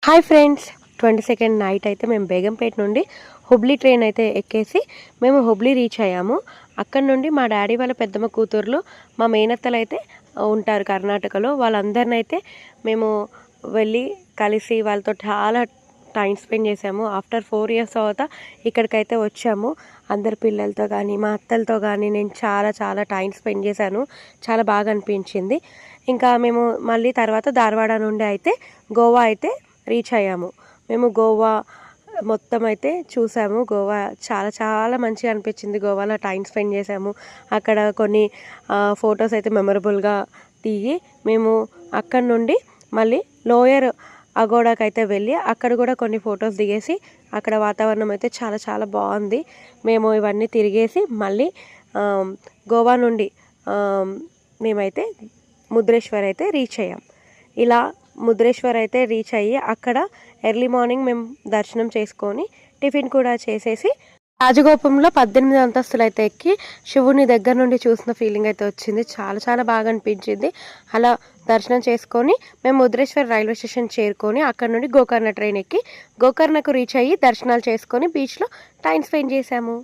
Hi friends, 22nd night అయితే మేము బేగంపేట నుండి హుబ్లీ ట్రైన్ అయితే ఎక్కేసి మేము హుబ్లీ రీచ్ అయ్యాము. అక్కడ నుండి మా డాడీ వాళ్ళ పెద్దమ్మ కూతుర్లు, మా మేనత్తలు అయితే ఉంటారు కర్ణాటకలో. వాళ్ళందరిని అయితే మేము వెళ్ళి కలిసి వాళ్ళతో చాలా టైం స్పెండ్ చేసాము. ఆఫ్టర్ 4 years తర్వాత ఇక్కడికైతే వచ్చాము. అందరి పిల్లలతో కానీ మా అత్తలతో కానీ నేను చాలా చాలా టైం స్పెండ్ చేశాను. చాలా బాగా అనిపించింది. ఇంకా మేము మళ్ళీ తర్వాత ధారవాడ నుండి అయితే గోవా అయితే రీచ్ అయ్యాము. మేము గోవా మొత్తం అయితే చూసాము. గోవా చాలా చాలా మంచిగా అనిపించింది. గోవాలో టైం స్పెండ్ చేసాము. అక్కడ కొన్ని ఫొటోస్ అయితే మెమరబుల్గా దిగి మేము అక్కడ నుండి మళ్ళీ లోయర్ అగోడాకి అయితే వెళ్ళి అక్కడ కూడా కొన్ని ఫొటోస్ దిగేసి అక్కడ వాతావరణం అయితే చాలా చాలా బాగుంది. మేము ఇవన్నీ తిరిగేసి మళ్ళీ గోవా నుండి మేమైతే ముద్రేశ్వర్ అయితే రీచ్ అయ్యాం. ఇలా ముద్రేశ్వర్ అయితే రీచ్ అయ్యి అక్కడ ఎర్లీ మార్నింగ్ మేము దర్శనం చేసుకొని టిఫిన్ కూడా చేసేసి రాజగోపురంలో 18 అంతస్తులు అయితే ఎక్కి శివుని దగ్గర నుండి చూసిన ఫీలింగ్ అయితే వచ్చింది. చాలా చాలా బాగా అనిపించింది. అలా దర్శనం చేసుకొని మేము ముద్రేశ్వర్ రైల్వే స్టేషన్ చేరుకొని అక్కడ నుండి గోకర్ణ ట్రైన్ ఎక్కి గోకర్ణకు రీచ్ అయ్యి దర్శనాలు చేసుకొని బీచ్లో టైం స్పెండ్ చేసాము.